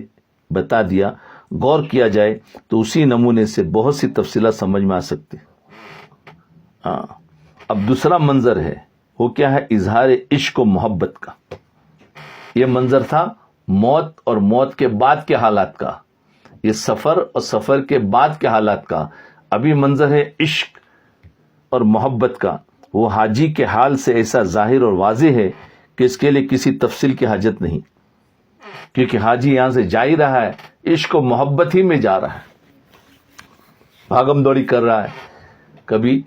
A: بتا دیا۔ غور کیا جائے تو اسی نمونے سے بہت سی تفصیلات سمجھ میں آ سکتی۔ اب دوسرا منظر ہے، وہ کیا ہے؟ اظہار عشق و محبت کا۔ یہ منظر تھا موت اور موت کے بعد کے حالات کا، یہ سفر اور سفر کے بعد کے حالات کا۔ ابھی منظر ہے عشق اور محبت کا۔ وہ حاجی کے حال سے ایسا ظاہر اور واضح ہے کہ اس کے لیے کسی تفصیل کی حاجت نہیں، کیونکہ حاجی یہاں سے جا ہی رہا ہے، عشق و محبت ہی میں جا رہا ہے، بھاگم دوڑی کر رہا ہے، کبھی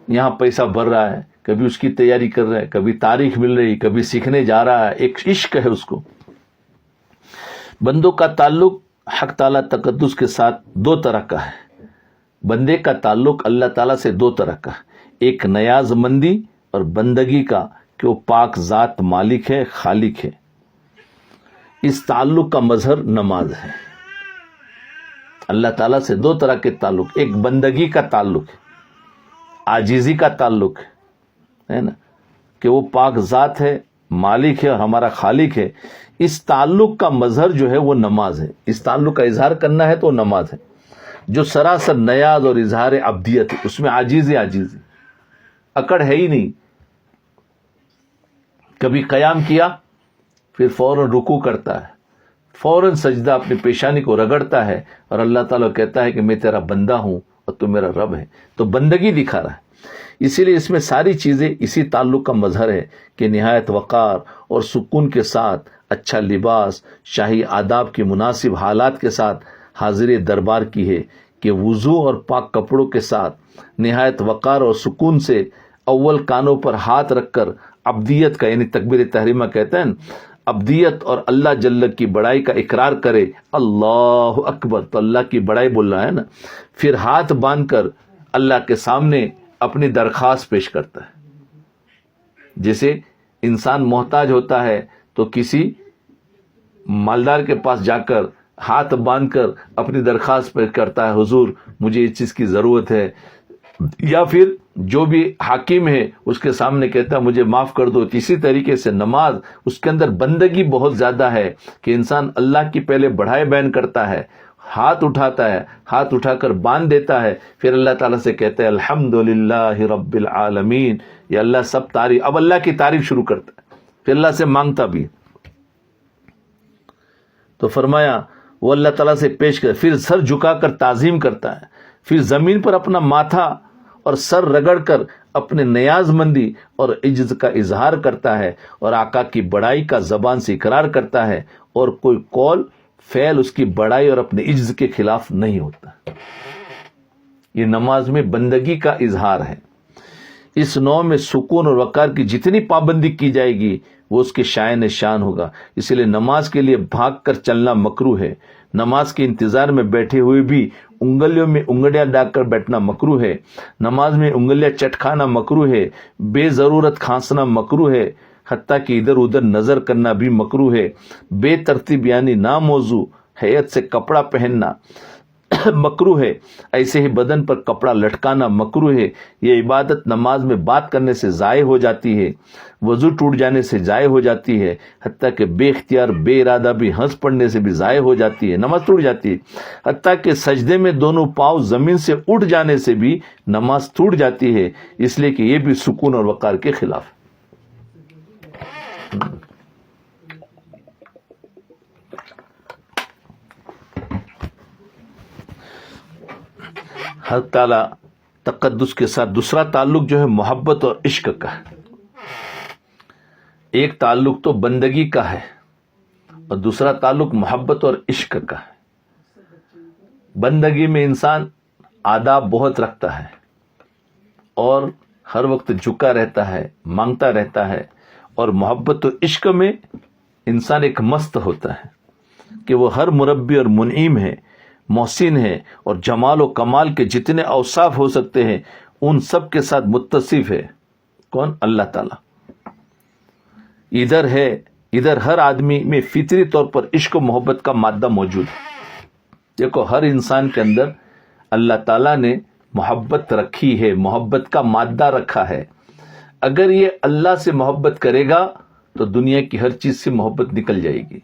A: یہاں پیسہ بھر رہا ہے، کبھی اس کی تیاری کر رہا ہے, کبھی تاریخ مل رہی, کبھی سیکھنے جا رہا ہے, ایک عشق ہے اس کو. بندوں کا تعلق حق تعالیٰ تقدس کے ساتھ دو طرح کا ہے. بندے کا تعلق اللہ تعالیٰ سے دو طرح کا ہے, ایک نیاز مندی اور بندگی کا کہ وہ پاک ذات مالک ہے, خالق ہے. اس تعلق کا مظہر نماز ہے. اللہ تعالیٰ سے دو طرح کے تعلق, ایک بندگی کا تعلق ہے, عاجزی کا تعلق ہے نا, کہ وہ پاک ذات ہے, مالک ہے اور ہمارا خالق ہے. اس تعلق کا مظہر جو ہے وہ نماز ہے. اس تعلق کا اظہار کرنا ہے تو نماز ہے, جو سراسر نیاز اور اظہار عبدیت ہے, اس میں عاجزی اکڑ ہے ہی نہیں. کبھی قیام کیا پھر فوراً رکوع کرتا ہے, فوراً سجدہ اپنی پیشانی کو رگڑتا ہے اور اللہ تعالیٰ کہتا ہے کہ میں تیرا بندہ ہوں اور تو میرا رب ہے. تو بندگی دکھا رہا ہے. اسی لیے اس میں ساری چیزیں اسی تعلق کا مظہر ہے کہ نہایت وقار اور سکون کے ساتھ اچھا لباس, شاہی آداب کے مناسب حالات کے ساتھ حاضر دربار کی ہے, کہ وضو اور پاک کپڑوں کے ساتھ نہایت وقار اور سکون سے اول کانوں پر ہاتھ رکھ کر عبدیت کا, یعنی تکبیر تحریمہ کہتے ہیں, عبدیت اور اللہ جل کی بڑائی کا اقرار کرے, اللہ اکبر, تو اللہ کی بڑائی بول رہا ہے نا. پھر ہاتھ باندھ کر اللہ کے سامنے اپنی درخواست پیش کرتا ہے. جیسے انسان محتاج ہوتا ہے تو کسی مالدار کے پاس جا کر ہاتھ باندھ کر اپنی درخواست پیش کرتا ہے, حضور مجھے اس چیز کی ضرورت ہے. یا پھر جو بھی حاکم ہے اس کے سامنے کہتا ہے مجھے معاف کر دو. اسی طریقے سے نماز, اس کے اندر بندگی بہت زیادہ ہے کہ انسان اللہ کی پہلے بڑھائی بیان کرتا ہے, ہاتھ اٹھاتا ہے, ہاتھ اٹھا کر باندھ دیتا ہے, پھر اللہ تعالیٰ سے کہتا ہے الحمدللہ رب العالمین, یا اللہ سب تعریف. اب اللہ کی تعریف شروع کرتا ہے, پھر اللہ سے مانگتا بھی. تو فرمایا وہ اللہ تعالیٰ سے پیش کر, پھر سر جھکا کر تعظیم کرتا ہے, پھر زمین پر اپنا ماتھا اور سر رگڑ کر اپنے نیاز مندی اور عجز کا اظہار کرتا ہے, اور آقا کی بڑائی کا زبان سے اقرار کرتا ہے, اور کوئی قول فعل اس کی بڑائی اور اپنے عجز کے خلاف نہیں ہوتا. یہ نماز میں بندگی کا اظہار ہے. اس نوع میں سکون اور وقار کی جتنی پابندی کی جائے گی وہ اس کے شائن شان ہوگا. اسی لیے نماز کے لیے بھاگ کر چلنا مکروہ ہے. نماز کے انتظار میں بیٹھے ہوئے بھی انگلیوں میں انگلیاں ڈال کر بیٹھنا مکروہ ہے. نماز میں انگلیاں چٹکانا مکروہ ہے. بے ضرورت کھانسنا مکروہ ہے. حتیٰ کہ ادھر ادھر نظر کرنا بھی مکروہ ہے. بے ترتیب یعنی ناموضوع حیت سے کپڑا پہننا مکروہ ہے. ایسے ہی بدن پر کپڑا لٹکانا مکروہ ہے. یہ عبادت نماز میں بات کرنے سے ضائع ہو جاتی ہے, وضو ٹوٹ جانے سے ضائع ہو جاتی ہے, حتیٰ کہ بے اختیار بے ارادہ بھی ہنس پڑنے سے بھی ضائع ہو جاتی ہے, نماز ٹوٹ جاتی ہے. حتیٰ کہ سجدے میں دونوں پاؤں زمین سے اٹھ جانے سے بھی نماز ٹوٹ جاتی ہے, اس لیے کہ یہ بھی سکون اور وقار کے خلاف ہے. حق تعالیٰ تقدس کے ساتھ دوسرا تعلق جو ہے محبت اور عشق کا ہے. ایک تعلق تو بندگی کا ہے اور دوسرا تعلق محبت اور عشق کا ہے. بندگی میں انسان آداب بہت رکھتا ہے اور ہر وقت جھکا رہتا ہے, مانگتا رہتا ہے, اور محبت و عشق میں انسان ایک مست ہوتا ہے کہ وہ ہر مربی اور منعم ہے, محسن ہے, اور جمال و کمال کے جتنے اوصاف ہو سکتے ہیں ان سب کے ساتھ متصف ہے. کون؟ اللہ تعالیٰ. ادھر ہر آدمی میں فطری طور پر عشق و محبت کا مادہ موجود ہے. دیکھو ہر انسان کے اندر اللہ تعالیٰ نے محبت رکھی ہے, محبت کا مادہ رکھا ہے. اگر یہ اللہ سے محبت کرے گا تو دنیا کی ہر چیز سے محبت نکل جائے گی,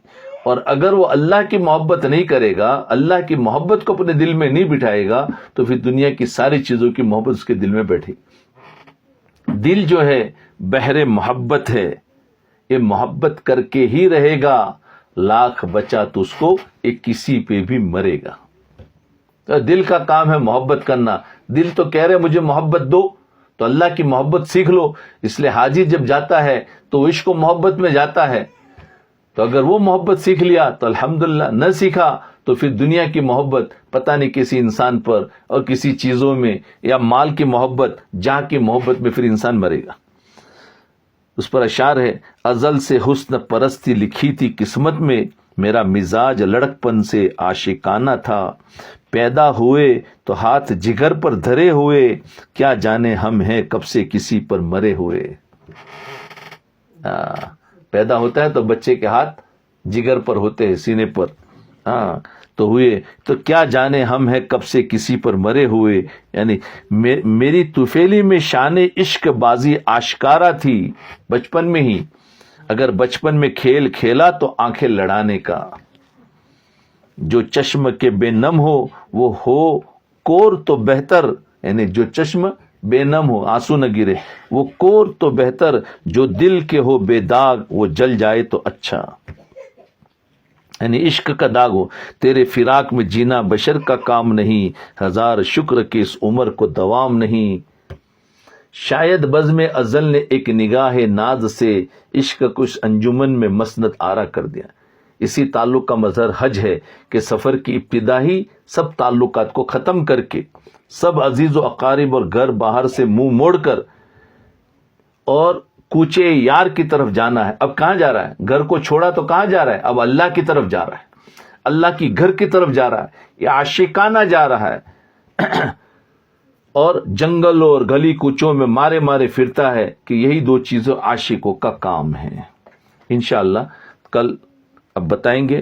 A: اور اگر وہ اللہ کی محبت نہیں کرے گا, اللہ کی محبت کو اپنے دل میں نہیں بٹھائے گا, تو پھر دنیا کی ساری چیزوں کی محبت اس کے دل میں بیٹھے گی. دل جو ہے بحر محبت ہے, یہ محبت کر کے ہی رہے گا, لاکھ بچا تو اس کو ایک کسی پہ بھی مرے گا. تو دل کا کام ہے محبت کرنا. دل تو کہہ رہے مجھے محبت دو, تو اللہ کی محبت سیکھ لو. اس لیے حاجی جب جاتا ہے تو عشق و محبت میں جاتا ہے, تو اگر وہ محبت سیکھ لیا تو الحمدللہ, نہ سیکھا تو پھر دنیا کی محبت پتہ نہیں کسی انسان پر اور کسی چیزوں میں, یا مال کی محبت, جہاں کی محبت میں پھر انسان مرے گا. اس پر اشعار ہے، ازل سے حسن پرستی لکھی تھی قسمت میں، میرا مزاج لڑک پن سے عاشقانہ تھا، پیدا ہوئے تو ہاتھ جگر پر دھرے ہوئے، کیا جانے ہم ہیں کب سے کسی پر مرے ہوئے۔ پیدا ہوتا ہے تو بچے کے ہاتھ جگر پر ہوتے ہیں، سینے پر، تو ہوئے تو کیا جانے ہم ہیں کب سے کسی پر مرے ہوئے، یعنی میری طفیلی میں شان عشق بازی آشکارا تھی بچپن میں ہی، اگر بچپن میں کھیل کھیلا تو آنکھیں لڑانے کا، جو چشم کے بے نم ہو وہ ہو کور تو بہتر، یعنی جو چشم بے نم ہو، آنسو نہ گرے، وہ کور تو بہتر، جو دل کے ہو بے داغ وہ جل جائے تو اچھا، یعنی عشق کا داغ ہو، تیرے فراق میں جینا بشر کا کام نہیں، ہزار شکر کہ اس عمر کو دوام نہیں، شاید بزم ازل نے ایک نگاہ ناز سے عشق کچھ انجمن میں مسند آرا کر دیا۔ اسی تعلق کا مظہر حج ہے کہ سفر کی ابتدا ہی سب تعلقات کو ختم کر کے، سب عزیز و اقارب اور گھر باہر سے منہ موڑ کر اور کوچے یار کی طرف جانا ہے۔ اب کہاں جا رہا ہے؟ گھر کو چھوڑا تو کہاں جا رہا ہے؟ اب اللہ کی طرف جا رہا ہے، اللہ کی گھر کی طرف جا رہا ہے، یہ عاشقانہ جا رہا ہے، اور جنگلوں اور گلی کوچوں میں مارے مارے پھرتا ہے کہ یہی دو چیزیں عاشقوں کا کام ہے۔ انشاءاللہ کل اب بتائیں گے